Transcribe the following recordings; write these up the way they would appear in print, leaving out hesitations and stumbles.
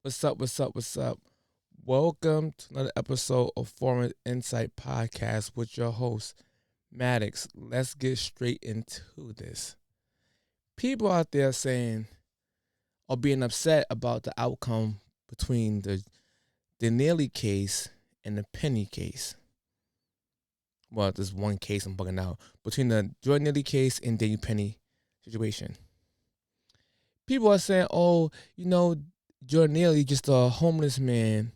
What's up? What's up? What's up? Welcome to another episode of Foreign Insight Podcast with your host, Maddox. Let's get straight into this. People out there saying or being upset about the outcome between the Neely case and the Penny case. Well, there's one case I'm bugging out. Between the Jordan Neely case and Daniel Penny situation. People are saying, Jordan Neely just a homeless man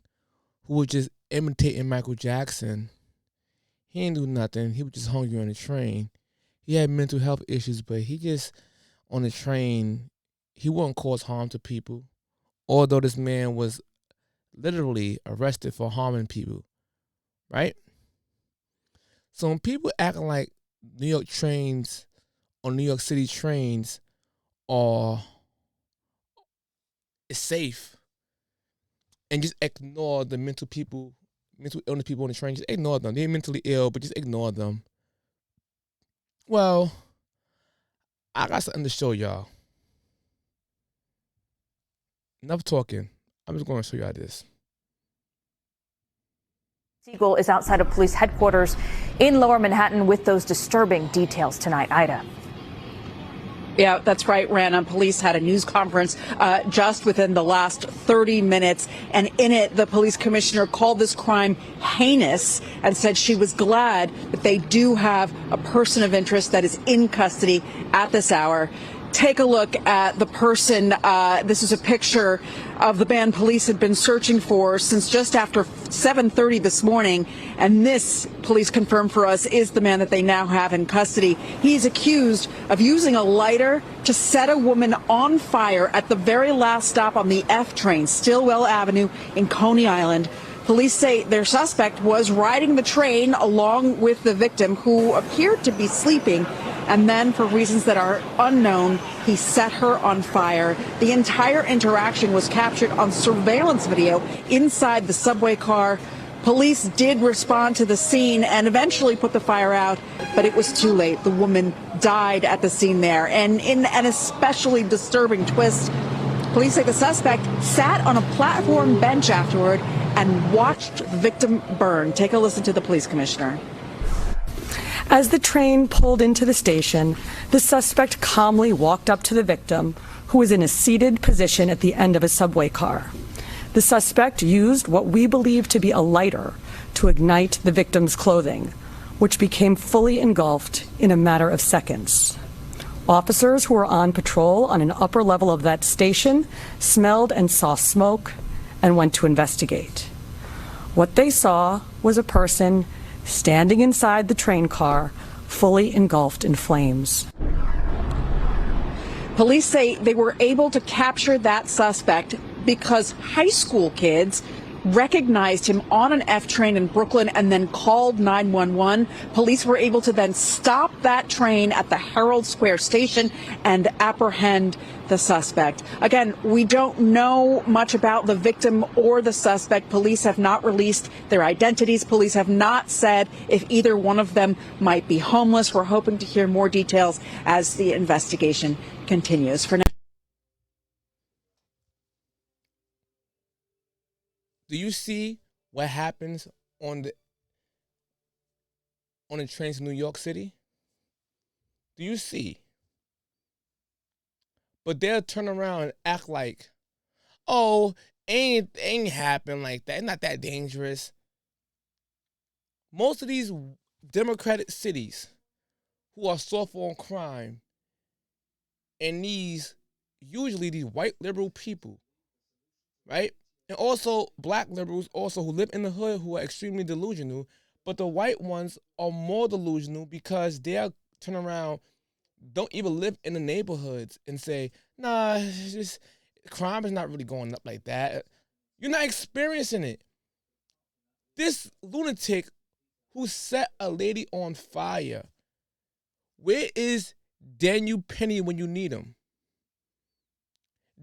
who was just imitating Michael Jackson. He ain't do nothing. He was just hungry on the train. He had mental health issues, but he just on the train, he wouldn't cause harm to people. Although this man was literally arrested for harming people, right? So when people acting like New York trains or New York City trains are safe and just ignore the mental illness people on the train, just ignore them. They're mentally ill, but just ignore them. Well, I got something to show y'all. Enough talking. I'm just going to show y'all this. Siegel is outside of police headquarters in Lower Manhattan with those disturbing details tonight. Ida. Yeah, that's right, Rana. Police had a news conference just within the last 30 minutes. And in it, the police commissioner called this crime heinous and said she was glad that they do have a person of interest that is in custody at this hour. Take a look at the person. This is a picture of the man police had been searching for since just after 7:30 this morning. And this, police confirmed for us, is the man that they now have in custody. He's accused of using a lighter to set a woman on fire at the very last stop on the F train, Stillwell Avenue in Coney Island. Police say their suspect was riding the train along with the victim, who appeared to be sleeping. And then, for reasons that are unknown, he set her on fire. The entire interaction was captured on surveillance video inside the subway car. Police did respond to the scene and eventually put the fire out, but it was too late. The woman died at the scene there. And in an especially disturbing twist, police say the suspect sat on a platform bench afterward and watched the victim burn. Take a listen to the police commissioner. As the train pulled into the station, the suspect calmly walked up to the victim, who was in a seated position at the end of a subway car. The suspect used what we believe to be a lighter to ignite the victim's clothing, which became fully engulfed in a matter of seconds. Officers who were on patrol on an upper level of that station smelled and saw smoke and went to investigate. What they saw was a person standing inside the train car, fully engulfed in flames. Police say they were able to capture that suspect because high school kids recognized him on an F train in Brooklyn and then called 911. Police were able to then stop that train at the Herald Square station and apprehend the suspect. Again, we don't know much about the victim or the suspect. Police have not released their identities. Police have not said if either one of them might be homeless. We're hoping to hear more details as the investigation continues. For now. Do you see what happens on the trains in New York City? Do you see? But they'll turn around and act like, oh, ain't happen like that. It's not that dangerous. Most of these democratic cities who are soft on crime and usually these white liberal people, right? And also black liberals also who live in the hood who are extremely delusional. But the white ones are more delusional because they'll turn around, don't even live in the neighborhoods and say, nah, it's just, crime is not really going up like that. You're not experiencing it. This lunatic who set a lady on fire, where is Daniel Penny when you need him?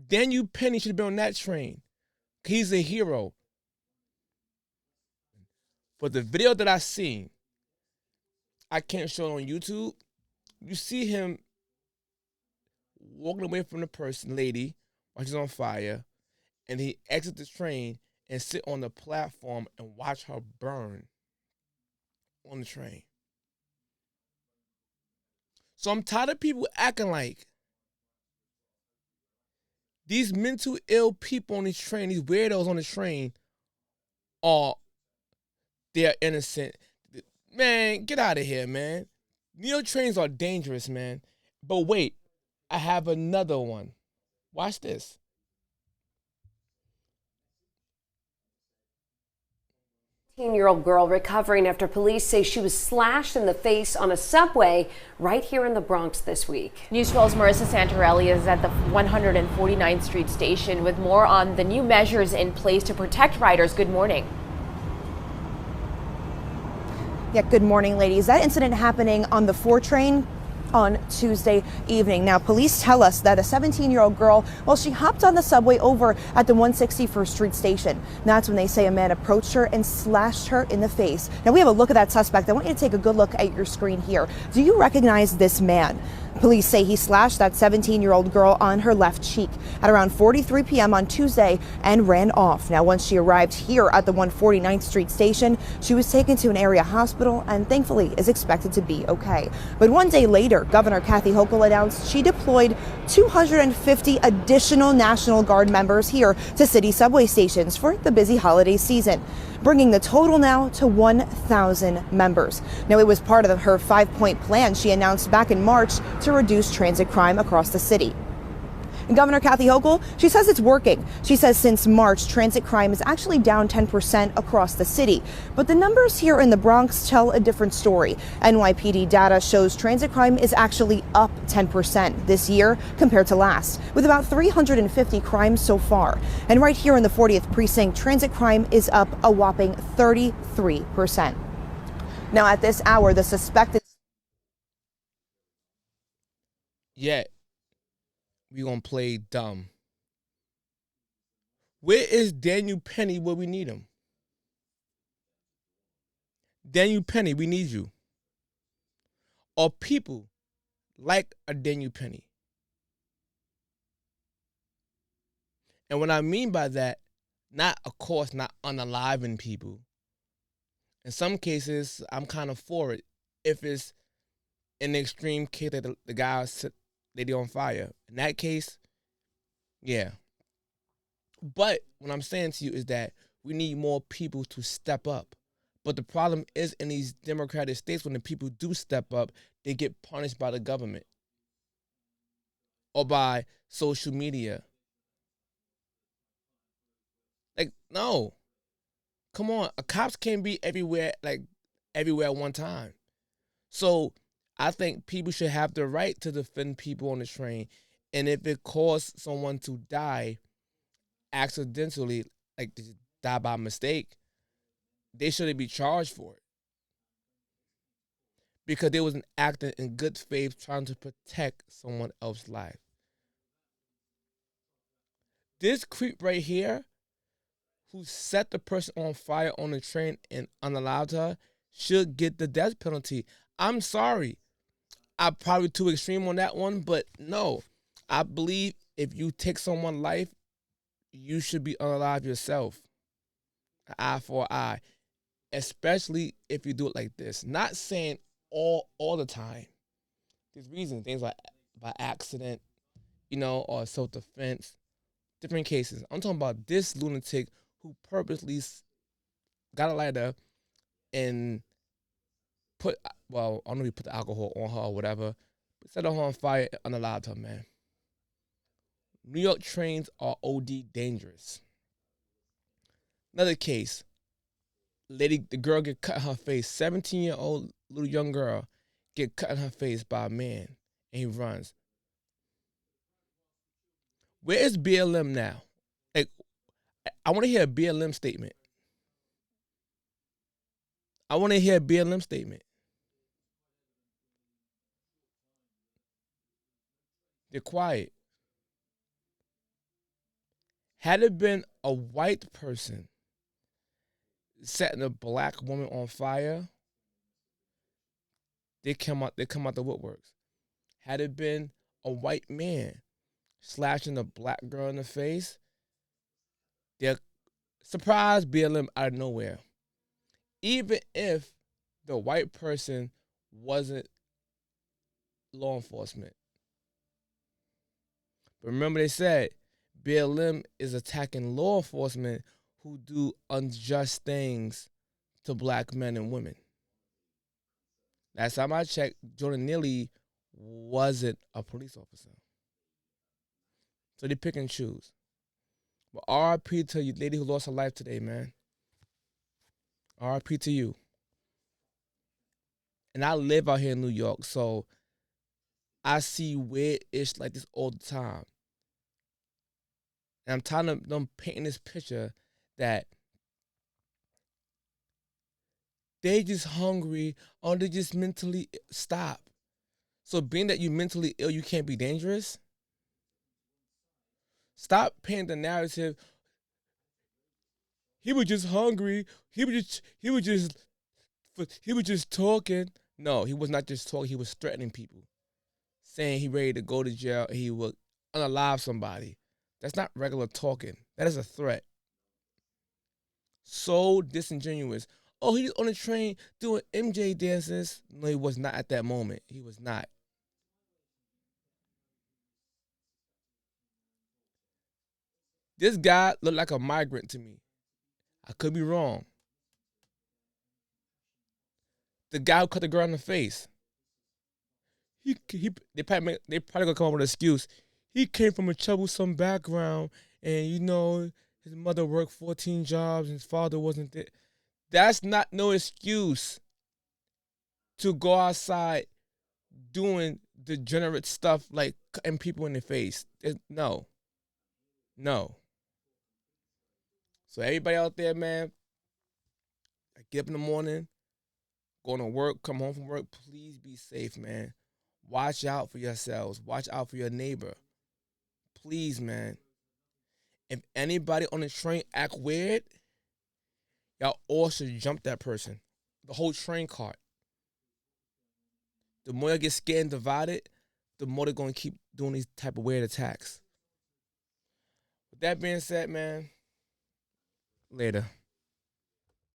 Daniel Penny should have been on that train. He's a hero. But the video that I seen, I can't show it on YouTube. You see him walking away from the lady, while she's on fire, and he exit the train and sit on the platform and watch her burn on the train. So I'm tired of people acting like these mental ill people on this train, these weirdos on the train, are they're innocent. Man, get out of here, man. New York trains are dangerous, man. But wait, I have another one. Watch this. 18-year-old girl recovering after police say she was slashed in the face on a subway right here in the Bronx this week. News 12's Marissa Santorelli is at the 149th Street station with more on the new measures in place to protect riders. Good morning. Yeah, good morning, ladies. That incident happening on the 4 train on Tuesday evening. Now, police tell us that a 17-year-old girl, well, she hopped on the subway over at the 161st Street station. That's when they say a man approached her and slashed her in the face. Now, we have a look at that suspect. I want you to take a good look at your screen here. Do you recognize this man? Police say he slashed that 17-year-old girl on her left cheek at around 4:43 p.m. on Tuesday and ran off. Now, once she arrived here at the 149th Street station, she was taken to an area hospital and thankfully is expected to be okay. But one day later, Governor Kathy Hochul announced she deployed 250 additional National Guard members here to city subway stations for the busy holiday season, bringing the total now to 1,000 members. Now, it was part of her 5-point plan she announced back in March to reduce transit crime across the city. And Governor Kathy Hochul, she says it's working. She says since March, transit crime is actually down 10% across the city. But the numbers here in the Bronx tell a different story. NYPD data shows transit crime is actually up 10% this year compared to last, with about 350 crimes so far. And right here in the 40th precinct, transit crime is up a whopping 33%. Now, at this hour, the suspected... Yet, we gonna play dumb. Where is Daniel Penny where we need him? Daniel Penny, we need you. Or people like a Daniel Penny. And what I mean by that, not, of course, not unaliving people. In some cases, I'm kind of for it. If it's in the extreme case that the guy set lady on fire. In that case, yeah. But what I'm saying to you is that we need more people to step up. But the problem is in these democratic states, when the people do step up, they get punished by the government or by social media. Like, no. Come on. Cops can't be everywhere at one time. So I think people should have the right to defend people on the train. And if it caused someone to die accidentally, like to die by mistake, they shouldn't be charged for it. Because they wasn't acting in good faith trying to protect someone else's life. This creep right here, who set the person on fire on the train and unalived her, should get the death penalty. I'm sorry. I'm probably too extreme on that one, but no. I believe if you take someone's life, you should be unalive yourself. An eye for an eye. Especially if you do it like this. Not saying all the time. There's reasons, things like by accident, or self-defense. Different cases. I'm talking about this lunatic who purposely got a lighter and I don't know if he put the alcohol on her or whatever, but set her on fire and unalived her, man. New York trains are OD dangerous. Another case. The girl get cut in her face. 17-year-old little young girl get cut in her face by a man, and he runs. Where is BLM now? Like, I want to hear a BLM statement. They're quiet. Had it been a white person setting a black woman on fire, they come out the woodworks. Had it been a white man slashing a black girl in the face, surprise BLM out of nowhere. Even if the white person wasn't law enforcement. But remember they said BLM is attacking law enforcement who do unjust things to black men and women. Last time I checked, Jordan Neely wasn't a police officer. So they pick and choose. But RIP to you, lady who lost her life today, man. RIP to you. And I live out here in New York, so I see weird-ish like this all the time. And I'm tired of them painting this picture that they just hungry or they just mentally stop. So being that you mentally ill, you can't be dangerous? Stop painting the narrative. He was just hungry. He was just talking. No, he was not just talking. He was threatening people, saying he ready to go to jail. And he would unalive somebody. That's not regular talking. That is a threat. So disingenuous. Oh, he was on the train doing MJ dances. No, he was not at that moment. He was not. This guy looked like a migrant to me. I could be wrong. The guy who cut the girl in the face. They probably gonna come up with an excuse. He came from a troublesome background, and his mother worked 14 jobs, and his father wasn't there. That's not no excuse to go outside doing degenerate stuff like cutting people in the face. No. So everybody out there, man, get up in the morning, going to work, come home from work, please be safe, man. Watch out for yourselves. Watch out for your neighbor. Please, man. If anybody on the train act weird, y'all all should jump that person. The whole train cart. The more you get scared and divided, the more they're going to keep doing these type of weird attacks. With that being said, man, later.